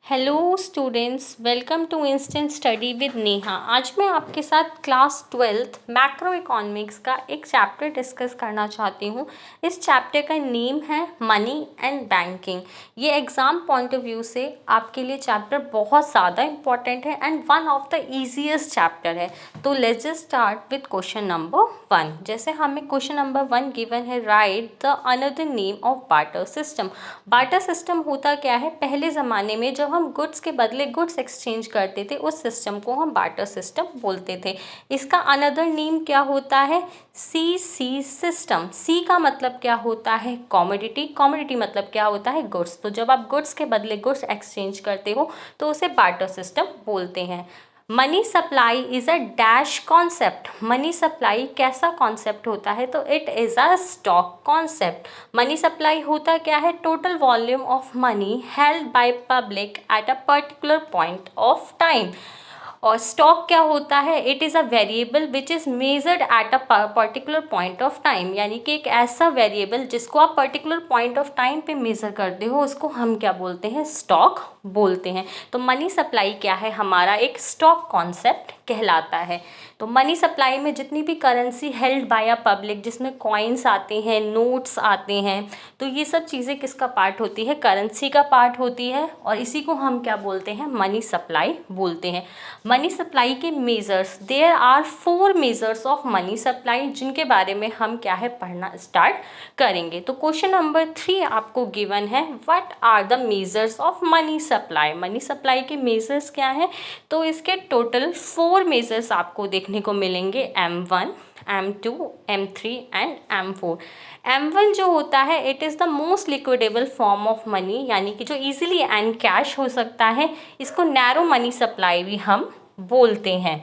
Hello students, welcome to instant study with Neha. आज मैं आपके साथ क्लास 12th मैक्रो इकोनॉमिक्स का एक चैप्टर डिस्कस करना चाहती हूँ। इस चैप्टर का नेम है मनी एंड बैंकिंग। ये एग्ज़ाम पॉइंट ऑफ व्यू से आपके लिए चैप्टर बहुत ज़्यादा इंपॉर्टेंट है and one of the easiest chapter है। तो let's just start with question number 1। जैसे हमें क्वेश्चन नंबर 1 गिवन है, right the another name of barter system. Barter system होता क्या है? पहले ज़माने में जब हम गुड्स के बदले गुड्स एक्सचेंज करते थे, उस सिस्टम को हम बार्टर सिस्टम बोलते थे। इसका अनदर नेम क्या होता है? सी सिस्टम। सी का मतलब क्या होता है? कॉमोडिटी। कॉमोडिटी मतलब क्या होता है? गुड्स। तो जब आप गुड्स के बदले गुड्स एक्सचेंज करते हो तो उसे बार्टर सिस्टम बोलते हैं। Money supply is a dash concept. Money supply कैसा कॉन्सेप्ट होता है? तो it is a stock concept. Money supply होता क्या है? Total volume of money held by public at a particular point of time. और स्टॉक क्या होता है? It is a variable which is measured at a particular point of time. यानी कि एक ऐसा वेरिएबल जिसको आप पर्टिकुलर पॉइंट ऑफ टाइम पे मेज़र करते हो, उसको हम क्या बोलते हैं? स्टॉक बोलते हैं। तो मनी सप्लाई क्या है? हमारा एक स्टॉक कॉन्सेप्ट कहलाता है। तो मनी सप्लाई में जितनी भी currency held by a public, जिसमें कॉइन्स आते हैं, नोट्स आते हैं, तो ये सब चीज़ें किसका पार्ट होती है? करेंसी का पार्ट होती है। और इसी को हम क्या बोलते हैं? मनी सप्लाई बोलते हैं। मनी सप्लाई के measures, there are 4 measures of money supply, जिनके बारे में हम क्या है पढ़ना स्टार्ट करेंगे। तो क्वेश्चन नंबर 3 आपको गिवन है, what are the measures of money supply. Money supply के मेजर्स क्या हैं? तो इसके टोटल 4 मेजर्स आपको देखने को मिलेंगे, M1, M2, M3 and M4। M1 जो होता है, it is the most liquidable form of money, यानी कि जो इजीली एंड कैश हो सकता है। इसको नैरो मनी सप्लाई भी हम बोलते हैं।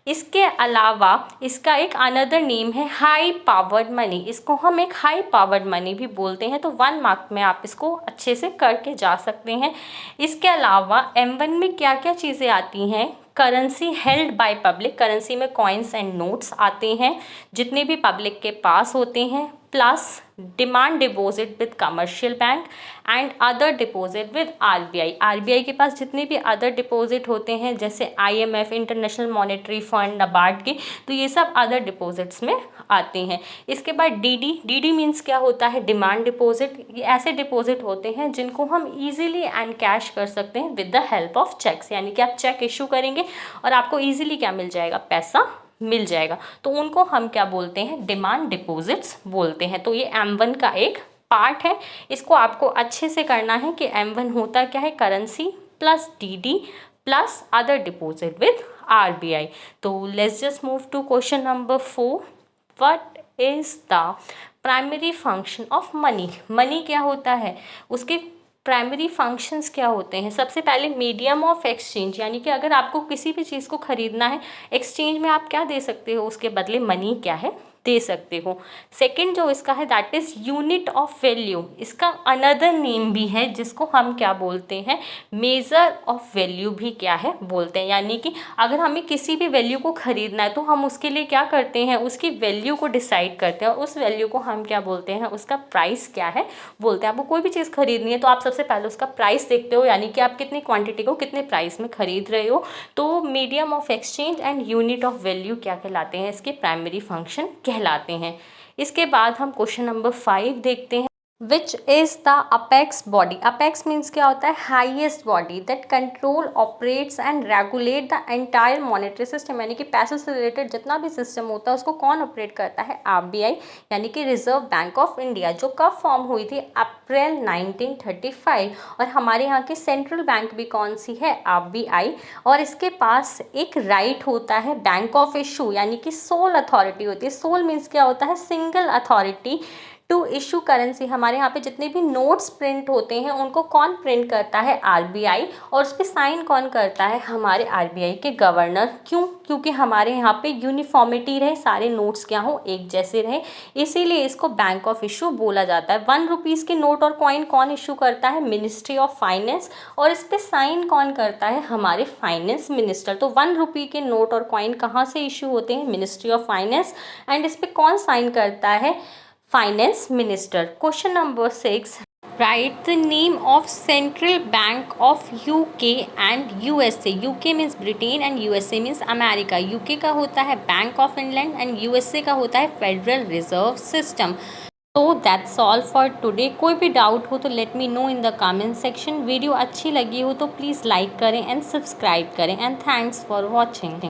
इसके अलावा इसका एक अनदर नेम है हाई पावर्ड मनी। इसको हम एक हाई पावर्ड मनी भी बोलते हैं। तो 1 मार्क में आप इसको अच्छे से करके जा सकते हैं। इसके अलावा M1 में क्या क्या चीज़ें आती हैं? Currency held by public. Currency में कॉइन्स एंड नोट्स आते हैं जितने भी पब्लिक के पास होते हैं, plus demand deposit with commercial bank and other deposit with RBI. RBI के पास जितने भी अदर डिपॉजिट होते हैं, जैसे IMF, international monetary fund, NABARD के, तो ये सब अदर डिपॉजिट्स में आते हैं। इसके बाद डीडी। डीडी मीन्स क्या होता है? Demand deposit. ये ऐसे डिपॉजिट होते हैं जिनको हम ईजिली एंड कैश कर सकते हैं with the help of cheques. यानी कि आप चेक इशू करेंगे और आपको ईजिली क्या मिल जाएगा? पैसा मिल जाएगा। तो उनको हम क्या बोलते हैं? डिमांड डिपॉजिट्स बोलते हैं। तो ये M1 का एक पार्ट है। इसको आपको अच्छे से करना है कि M1 होता क्या है? Currency plus DD plus other deposit with RBI. तो let's just move to question number 4। What is the primary function of money. Money क्या होता है? उसके प्राइमरी फंक्शंस क्या होते हैं? सबसे पहले मीडियम ऑफ एक्सचेंज, यानी कि अगर आपको किसी भी चीज़ को खरीदना है, एक्सचेंज में आप क्या दे सकते हो? उसके बदले मनी क्या है? दे सकते हो। सेकंड जो इसका है, that is unit of value. इसका अनदर नेम भी है जिसको हम क्या बोलते हैं? मेज़र ऑफ वैल्यू भी क्या है बोलते हैं। यानी कि अगर हमें किसी भी वैल्यू को खरीदना है तो हम उसके लिए क्या करते हैं? उसकी वैल्यू को डिसाइड करते हैं और उस वैल्यू को हम क्या बोलते हैं? उसका प्राइस क्या है बोलते हैं। आपको कोई भी चीज़ खरीदनी है तो आप सबसे पहले उसका प्राइस देखते हो, यानी कि आप कितनी क्वांटिटी को कितने प्राइस में खरीद रहे हो। तो medium of exchange and unit of value क्या कहलाते हैं? इसके प्राइमरी फंक्शन कहलाते हैं। इसके बाद हम क्वेश्चन नंबर 5 देखते हैं। Which is the apex body. Apex means क्या होता है? Highest body that control, operates and regulate the entire monetary system. यानी कि पैसों से रिलेटेड जितना भी सिस्टम होता है उसको कौन ऑपरेट करता है? आरबीआई, यानी कि रिजर्व बैंक ऑफ इंडिया, जो कब फॉर्म हुई थी? अप्रैल 1935। और हमारे यहाँ की सेंट्रल बैंक भी कौन सी है? आरबीआई। और इसके पास एक राइट होता है बैंक ऑफ इशू, यानी कि सोल अथॉरिटी होती है। सोल मीन्स क्या होता है? Single authority to issue currency. हमारे यहाँ पे जितने भी नोट्स प्रिंट होते हैं उनको कौन प्रिंट करता है? आरबीआई। और उस पर साइन कौन करता है? हमारे आरबीआई के गवर्नर। क्यों? क्योंकि हमारे यहाँ पे यूनिफॉर्मिटी रहे, सारे नोट्स क्या हो? एक जैसे रहे, इसीलिए इसको बैंक ऑफ इशू बोला जाता है। 1 रुपीज़ के नोट और कॉइन कौन इशू करता है? Ministry of finance. और इस पर साइन कौन करता है? हमारे फाइनेंस मिनिस्टर। तो 1 रुपये के नोट और कॉइन कहाँ से इशू होते हैं? Ministry of finance. एंड इस पर कौन साइन करता है? Finance minister. Question number 6। Write the name of Central Bank of UK and USA. UK means Britain and USA means America. UK का होता है bank of England and USA का होता है फेडरल रिजर्व सिस्टम. तो that's all for today. कोई भी doubt हो तो let me know in the comment section. Video अच्छी लगी हो तो प्लीज़ लाइक करें एंड सब्सक्राइब करें एंड थैंक्स फॉर वॉचिंग.